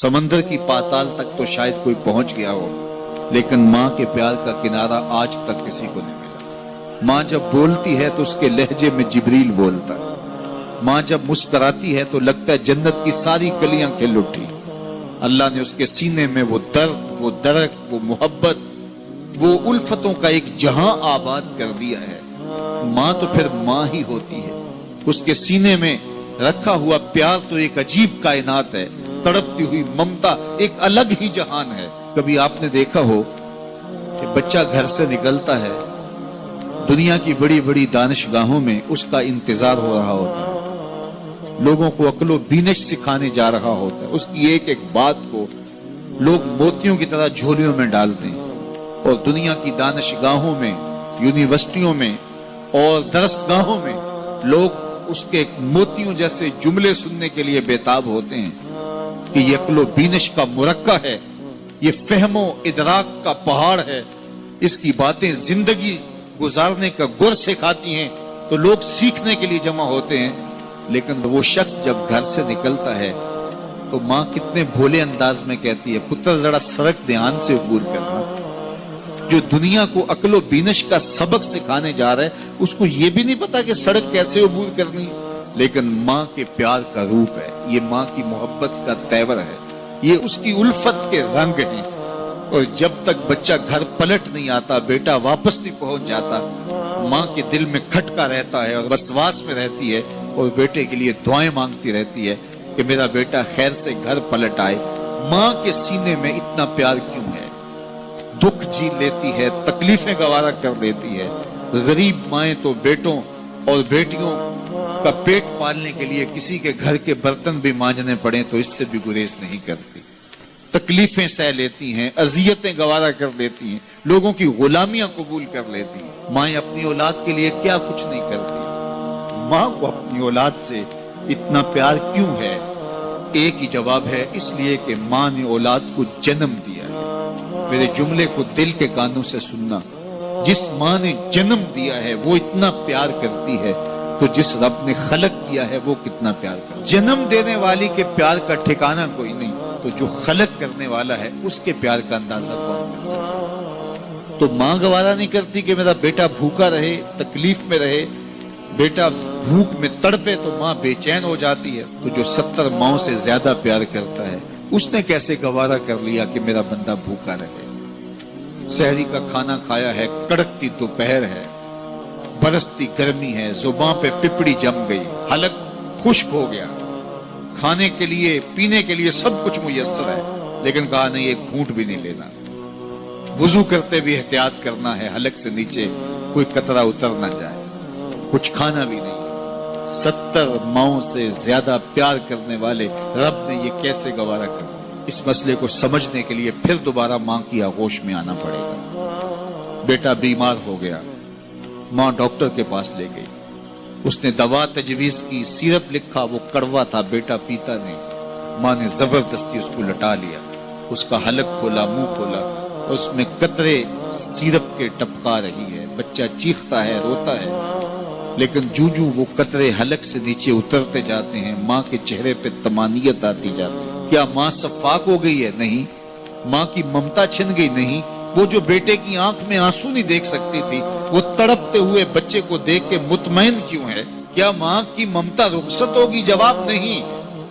समंदर की पाताल तक तो शायद कोई पहुंच गया हो, लेकिन माँ के प्यार का किनारा आज तक किसी को नहीं मिला। माँ जब बोलती है तो उसके लहजे में जिब्रील बोलता है। माँ जब मुस्कुराती है तो लगता है जन्नत की सारी गलियां खिल उठी। अल्लाह ने उसके सीने में वो दर्द, वो दरक, वो मोहब्बत, वो उल्फतों का एक जहां आबाद कर दिया है। माँ तो फिर माँ ही होती है। उसके सीने में रखा हुआ प्यार तो एक अजीब कायनात है। तड़पती हुई ममता एक अलग ही जहान है। कभी आपने देखा हो कि बच्चा घर से निकलता है, दुनिया की बड़ी बड़ी दानिशगाहों में उसका इंतजार हो रहा होता है, लोगों को अक्लो बीनिश सिखाने जा रहा होता है। उसकी एक एक बात को लोग मोतियों की तरह झोलियों में डालते हैं और दुनिया की दानिशगाहों में, यूनिवर्सिटियों में और दरसगाहों में लोग उसके मोतियों जैसे जुमले सुनने के लिए बेताब होते हैं कि ये अक्लो बीनिश का मुरक्का है, ये फहमो इदराक का पहाड़ है, इसकी बातें जिंदगी गुजारने का गुर सिखाती हैं। तो लोग सीखने के लिए जमा होते हैं। लेकिन वो शख्स जब घर से निकलता है तो माँ कितने भोले अंदाज में कहती है, पुत्र जरा सड़क ध्यान से अबूर करना। जो दुनिया को अक्लो बीनिश का सबक सिखाने जा रहा है, उसको ये भी नहीं पता कि सड़क कैसे अबूर करनी है। लेकिन माँ के प्यार का रूप है, ये माँ की मोहब्बत का तेवर है, ये उसकी उल्फत के रंग हैं। और जब तक बच्चा घर पलट नहीं आता, बेटा वापस नहीं पहुंच जाता, माँ के दिल में खटका रहता है और वसवास में रहती है और बेटे के लिए दुआएं मांगती रहती है कि मेरा बेटा खैर से घर पलट आए। माँ के सीने में इतना प्यार क्यों है? दुख झेल लेती है, तकलीफें गवारा कर लेती है। गरीब माएं तो बेटों और बेटियों का पेट पालने के लिए किसी के घर के बर्तन भी मांजने पड़े तो इससे भी गुरेज नहीं करती। तकलीफें सह लेती हैं, अजियतें गवारा कर लेती हैं, लोगों की गुलामियां कबूल कर लेती हैं। माएं अपनी औलाद के लिए क्या कुछ नहीं करती। माँ को अपनी औलाद से इतना प्यार क्यों है? एक ही जवाब है, इसलिए कि माँ ने औलाद को जन्म दिया है। मेरे जुमले को दिल के कानों से सुनना। जिस माँ ने जन्म दिया है वो इतना प्यार करती है, तो जिस रब ने खलक किया है वो कितना प्यार करता है। जन्म देने वाली के प्यार का ठिकाना कोई नहीं, तो जो खलक करने वाला है उसके प्यार का अंदाजा कौन कर सकता? तो माँ गवारा नहीं करती कि मेरा बेटा भूखा रहे, तकलीफ में रहे, बेटा भूख में तड़पे, तो माँ बेचैन हो जाती है। तो जो 70 माओं से ज्यादा प्यार करता है, उसने कैसे गवारा कर लिया कि मेरा बंदा भूखा रहे? सहरी का खाना खाया है, कड़कती दोपहर है, बरसती गर्मी है, जुबान पे पिपड़ी जम गई, हलक खुश्क हो गया, खाने के लिए पीने के लिए सब कुछ मुयस्सर है, लेकिन कहा नहीं एक घूंट भी नहीं लेना। वुजू करते भी एहतियात करना है, हलक से नीचे कोई कतरा उतर ना जाए, कुछ खाना भी नहीं। 70 माओं से ज्यादा प्यार करने वाले रब ने ये कैसे गवारा कर? इस मसले को समझने के लिए फिर दोबारा माँ की आगोश में आना पड़ेगा। बेटा बीमार हो गया, माँ डॉक्टर के पास ले गई, उसने दवा तजवीज की, सिरप लिखा, वो कड़वा था, बेटा पीता नहीं। माँ ने जबरदस्ती उसको लटा लिया, उसका हलक खोला, मुंह खोला, उसमें कतरे सिरप के टपका रही है। बच्चा चीखता है, रोता है, लेकिन जूजू वो कतरे हलक से नीचे उतरते जाते हैं, माँ के चेहरे पे तमानियत आती जाती है। क्या माँ सफाक हो गई है? नहीं। माँ की ममता छिन गई? नहीं। वो जो बेटे की आंख में आंसू नहीं देख सकती थी, वो तड़पते हुए बच्चे को देख के मुतमईन क्यों है? क्या माँ की ममता रुखसत होगी? जवाब नहीं।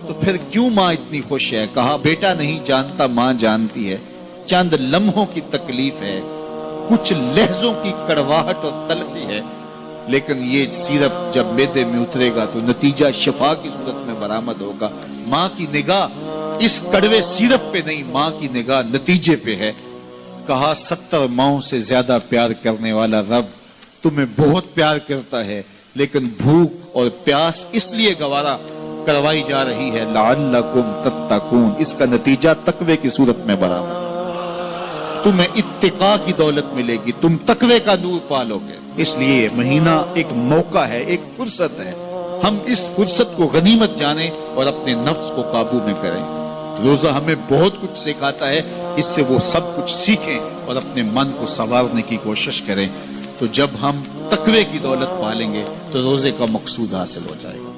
तो फिर क्यों माँ इतनी खुश है? कहा बेटा नहीं जानता, माँ जानती है। चंद लम्हों की तकलीफ है, कुछ लहजों की कड़वाहट और तलखी है, लेकिन ये सिरप जब मैदे में उतरेगा तो नतीजा शिफा की सूरत में बरामद होगा। माँ की निगाह इस कड़वे सिरप पे नहीं, माँ की निगाह नतीजे पे है। कहा 70 माओं से ज्यादा प्यार करने वाला रब तुम्हें बहुत प्यार करता है, लेकिन भूख और प्यास इसलिए गवारा करवाई जा रही है, लअल्लकुम तत्तकून, इसका नतीजा तकवे की सूरत में बराबर। तुम्हें इत्तिका की दौलत मिलेगी, तुम तकवे का नूर पालोगे। इसलिए महीना एक मौका है, एक फुर्सत है। हम इस फुर्सत को गनीमत जाने और अपने नफ्स को काबू में करें। रोजा हमें बहुत कुछ सिखाता है, इससे वो सब कुछ सीखें और अपने मन को संवारने की कोशिश करें। तो जब हम तकवे की दौलत पालेंगे तो रोजे का मकसूद हासिल हो जाएगा।